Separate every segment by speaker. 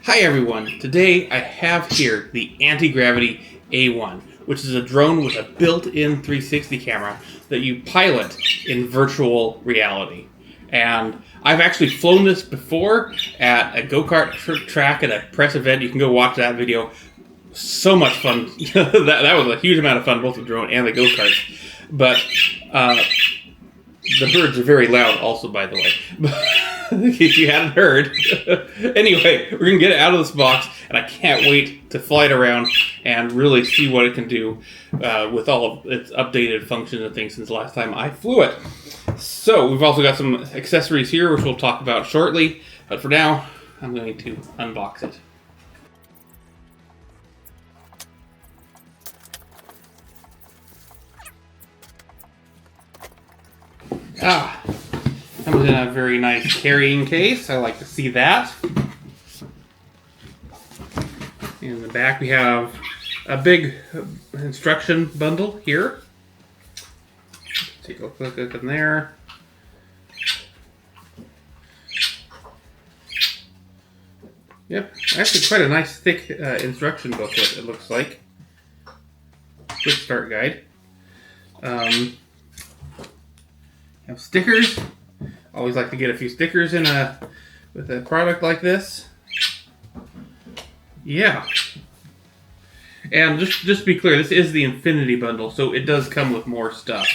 Speaker 1: Hi everyone, today I have here the Antigravity A1, which is a drone with a built-in 360 camera that you pilot in virtual reality. And I've actually flown this before at a go-kart track at a press event. You can go watch that video. So much fun. that was a huge amount of fun, both the drone and the go-karts. But the birds are very loud also, by the way. If you hadn't heard. Anyway, we're going to get it out of this box, and I can't wait to fly it around and really see what it can do with all of its updated functions and things since the last time I flew it. So, we've also got some accessories here, which we'll talk about shortly. But for now, I'm going to unbox it. Comes in a very nice carrying case. I like to see that. In the back we have a big instruction bundle here. Take a look in there. Yep, actually quite a nice thick instruction booklet, it looks like. Quick start guide. Have stickers. Always like to get a few stickers in with a product like this. Yeah. And just to be clear, this is the Infinity bundle, so it does come with more stuff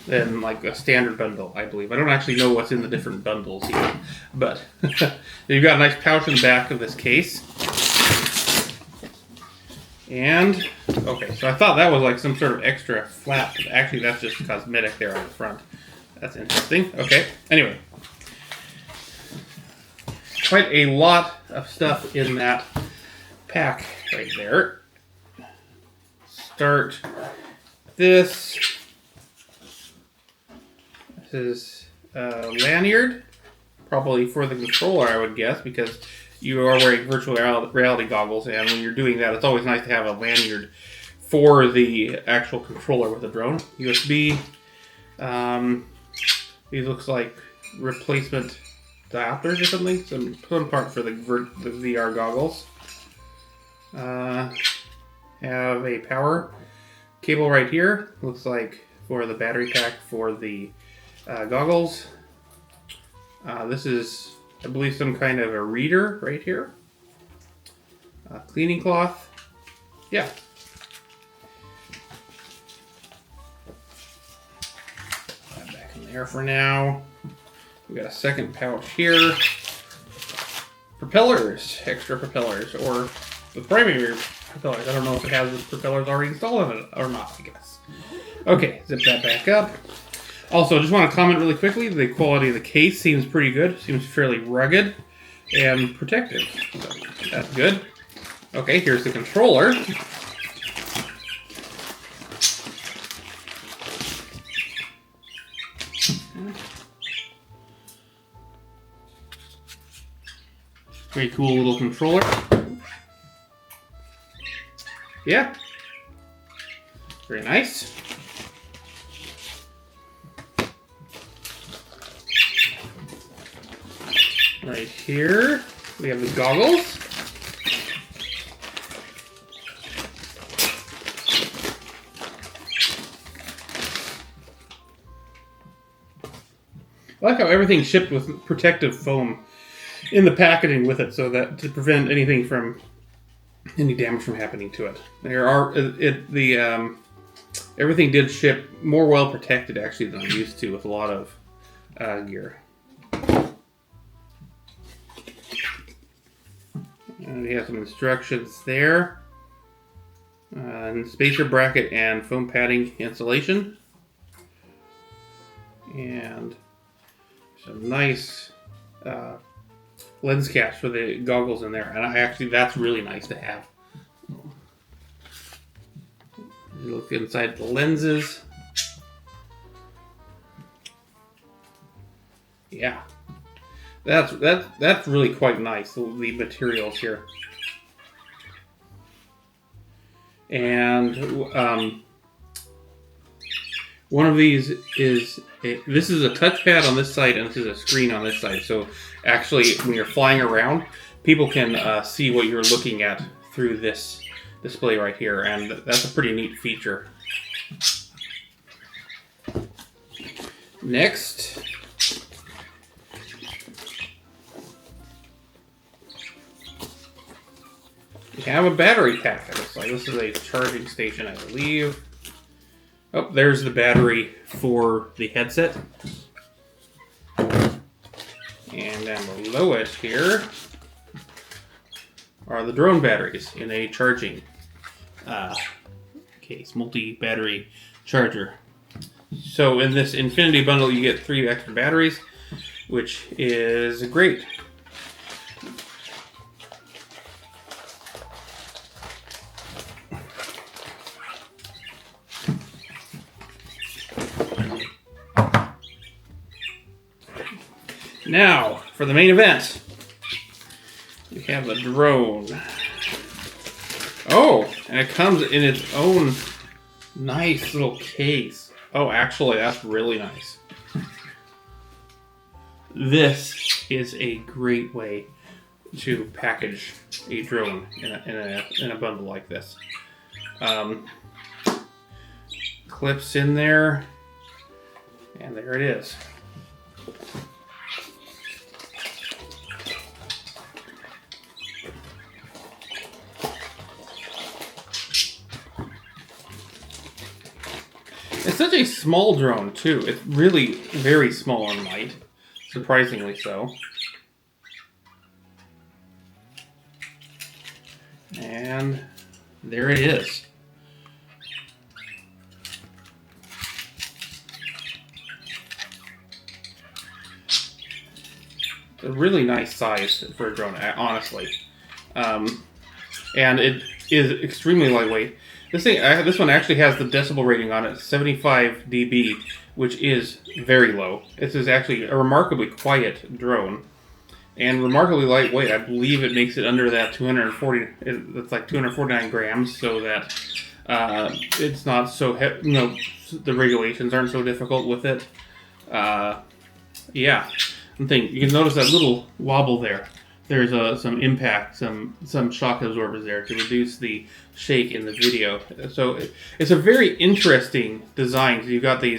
Speaker 1: than like a standard bundle, I believe. I don't actually know what's in the different bundles here, but you've got a nice pouch in the back of this case. And okay, so I thought that was like some sort of extra flap. Actually, that's just cosmetic there on the front. That's interesting. Okay. Anyway. Quite a lot of stuff in that pack right there. Start this. This is a lanyard. Probably for the controller, I would guess, because you are wearing virtual reality goggles, and when you're doing that, it's always nice to have a lanyard for the actual controller with the drone. USB. These looks like replacement diopters or something. Some part for the VR goggles. Have a power cable right here. Looks like for the battery pack for the goggles. This is, I believe, some kind of a reader right here. Cleaning cloth. Yeah. There for now. We got a second pouch here. Propellers, extra propellers, or the primary propellers. I don't know if it has the propellers already installed in it or not, I guess. Okay, zip that back up. Also, just want to comment really quickly, the quality of the case seems pretty good. Seems fairly rugged and protective. So that's good. Okay, here's the controller. Very cool little controller. Yeah. Very nice. Right here, we have the goggles. I like how everything's shipped with protective foam in the packaging with it, so that to prevent any damage from happening to it. Everything did ship more well protected actually than I'm used to with a lot of gear. And we have some instructions there. And spacer bracket and foam padding insulation. And some nice lens caps for the goggles in there, and that's really nice to have. You look inside the lenses. Yeah, that's really quite nice. The materials here, and one of these is this is a touchpad on this side, and this is a screen on this side. So actually, when you're flying around, people can see what you're looking at through this display right here, and that's a pretty neat feature. Next, we have a battery pack. It looks like this is a charging station, I believe. Oh, there's the battery for the headset. And down below it here are the drone batteries in a charging case, multi-battery charger. So in this Infinity bundle, you get 3 extra batteries, which is great. Now, for the main event, we have the drone. Oh, and it comes in its own nice little case. Oh, actually, that's really nice. This is a great way to package a drone in a bundle like this. Clips in there, and there it is. It's such a small drone, too. It's really very small and light. Surprisingly so. And there it is. It's a really nice size for a drone, honestly. And it is extremely lightweight. This one actually has the decibel rating on it, 75 dB, which is very low. This is actually a remarkably quiet drone, and remarkably lightweight. I believe it makes it under that 240. It's like 249 grams, so that it's not so heavy. The regulations aren't so difficult with it. Yeah, you can notice that little wobble there. There's some impact, some shock absorbers there to reduce the shake in the video. So it's a very interesting design. You've got the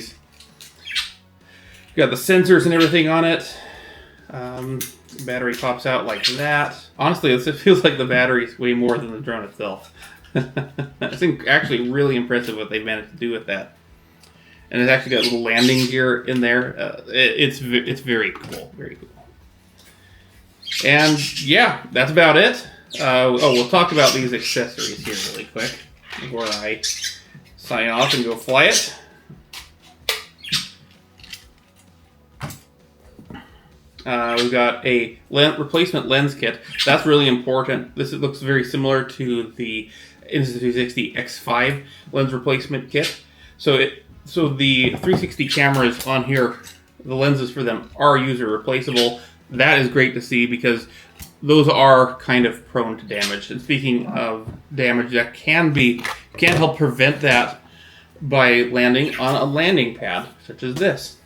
Speaker 1: sensors and everything on it. The battery pops out like that. Honestly, it feels like the battery's way more than the drone itself. I think actually really impressive what they managed to do with that. And it's actually got a little landing gear in there. It's very cool, very cool. And yeah, that's about it. We'll talk about these accessories here really quick before I sign off and go fly it. We've got a replacement lens kit. That's really important. This looks very similar to the Insta360 X5 lens replacement kit. So the 360 cameras on here, the lenses for them are user replaceable. That is great to see because those are kind of prone to damage. And speaking of damage, that can help prevent that by landing on a landing pad such as this.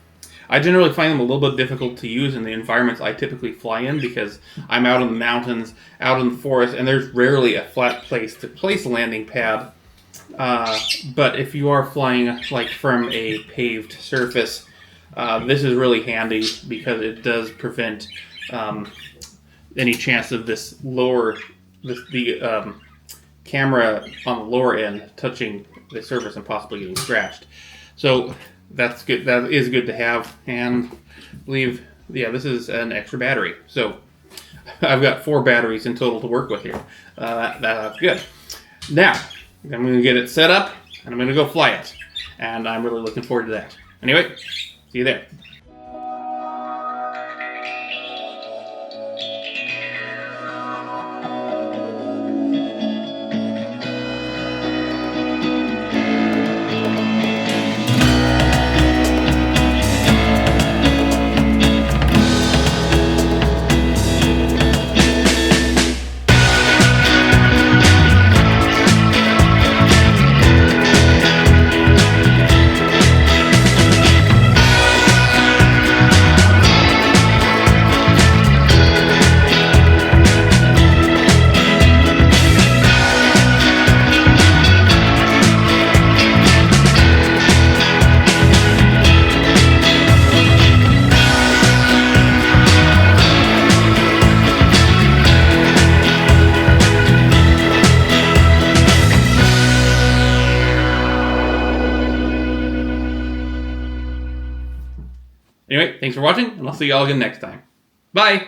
Speaker 1: I generally find them a little bit difficult to use in the environments I typically fly in because I'm out in the mountains, out in the forest, and there's rarely a flat place to place a landing pad. But if you are flying like from a paved surface, this is really handy because it does prevent any chance of the camera on the lower end touching the surface and possibly getting scratched. So that's good. That is good to have. And I believe, this is an extra battery. So I've got 4 batteries in total to work with here. That's good. Now, I'm going to get it set up, and I'm going to go fly it. And I'm really looking forward to that. Anyway, see you there. Anyway, thanks for watching, and I'll see you all again next time. Bye!